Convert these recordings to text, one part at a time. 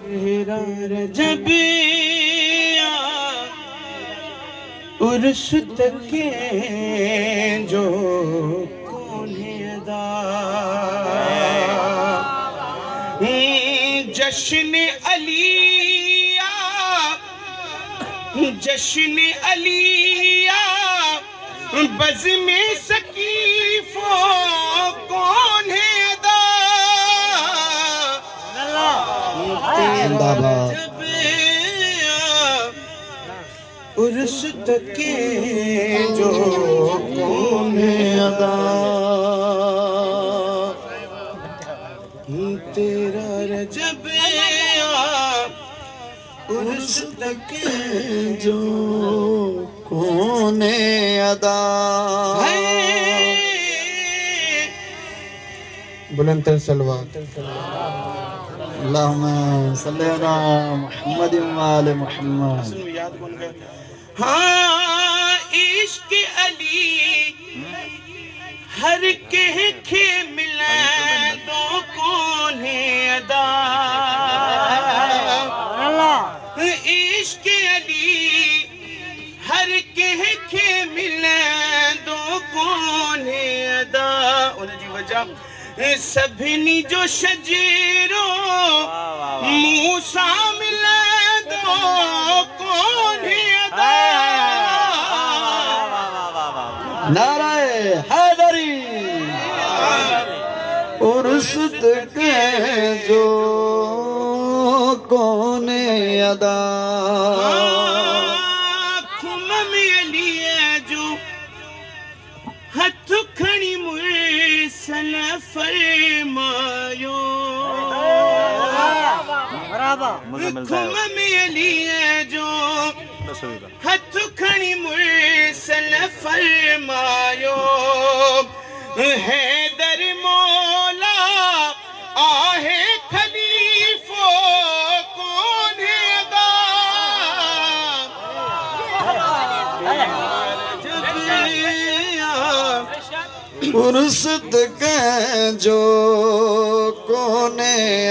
तेरा रजबिया उर्स तके जो कोने अदा जश्न अलिया जश्न अलिया बज़ में सकीफो कौन है अदा जब उर्स तके जो कौन है अदा तेरा रजब उर्स तके जो कौन अदा बुलंद सलवात अल्लाहुम्मा सल्ली अला मुहम्मद व आले मुहम्मद। हाँ इश्क अली हर कह के मिले दो कौन अदा इश्क अली हर कह के मिले दो कौन अदा उनजी वजह सभिनी जो शजीरो मूसा मिले दो कौन अदा नाराए हैदरी उर्स तके जो कौन अदा खुम में लिए जो हथ खणी मुर्सल फरमायो खुम में लिए जो हथ खणी मुर्सल फरमायो हैदर मौला आहे खलीफो कौन अदा उर्स तके जो कौन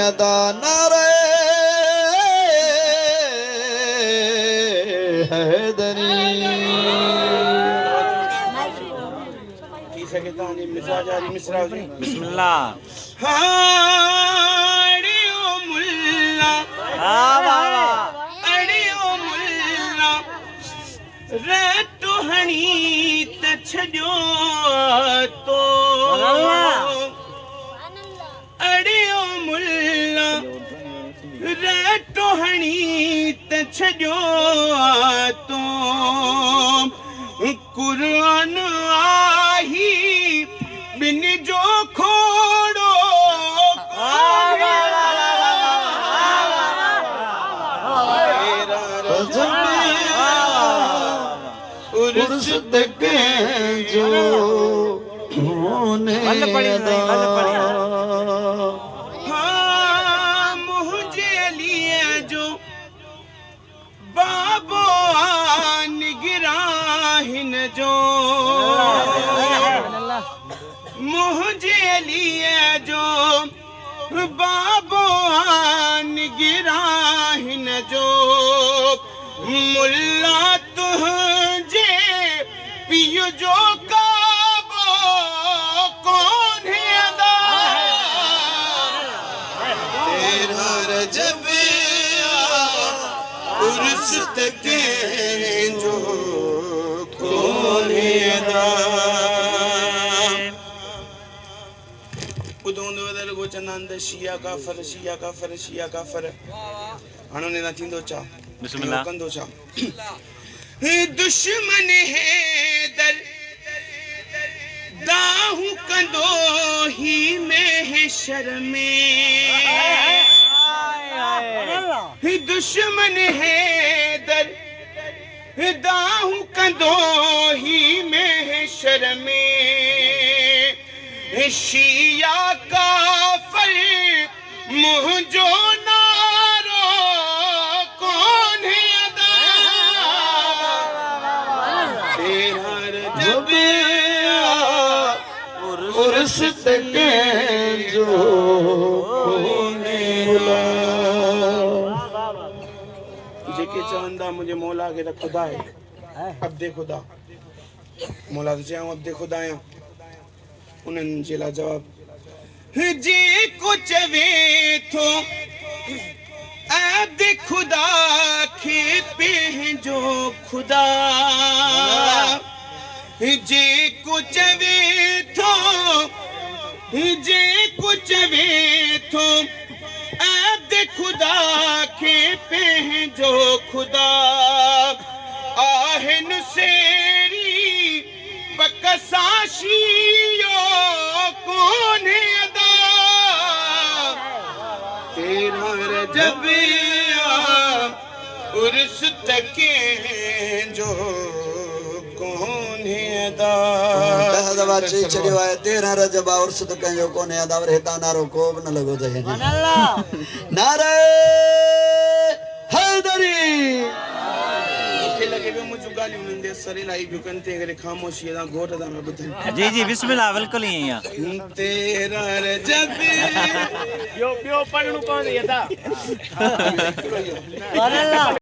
अदा नारे हैदरी बिस्मिल्लाह अड़ियो मुल्ला अड़ियो मुल्ला रटो हणी त छॾियो तो अड़ियो मुल्ला रटो हणी त छॾियो तो कुरान आही बिन जो खोड़ो उर्स तके जो होने हाँ मुझे लिए जो बाबो निगराहिन जो मुझे लिए जो बाबो निगराहिन जो मुल्ला तुझे पियो जो काबो कौन अदा तेरा रजब उर्स तके जो कौन अदा गो चंदान शिया काफर शिया काफर शिया काफर हाणो ने ना थींदो चा बिस्मिल्लाह कंदो चा दुश्मन है दर दाहू कंदो ही महशर में दुश्मन है दर दाहू कंदो ही महशर में शिया काफर मुझो नारो कौन अदा तेरा रजब उर्स तके जो जेके चवंदा मुझे मौला के त खुदा है अब्दे खुदा मौला तो चयो अब्दे खुदा आहियां उन्हनि जे लाइ जवाब जे कुछ वे थो अब्दे खुदा के पंहिंजो खुदा जे कुछ वे थो जे कुछ वे थो अब्दे खुदा के पंहिंजो खुदा आहिन सेरी बकसाशियो कोने अदा तेरा रजबिया उर्स तके जो कोने अदा दवा चई छड़ियो आहे 13 रजबा उर्स त कंहिंजो कोन्हे अदा वर हितां नारो को बि न लॻो त नारे हैदरी मूंखे लॻे पियो मुंहिंजूं ॻाल्हियूं उन्हनि जे सर इलाही बियूं कनि तंहिं करे ख़ामोशीअ सां घोट सां न ॿुधनि जी जी बिस्मिल्लाह बिल्कुल ही है तेरा रजब ॿियो पढ़णो पवंदी अदा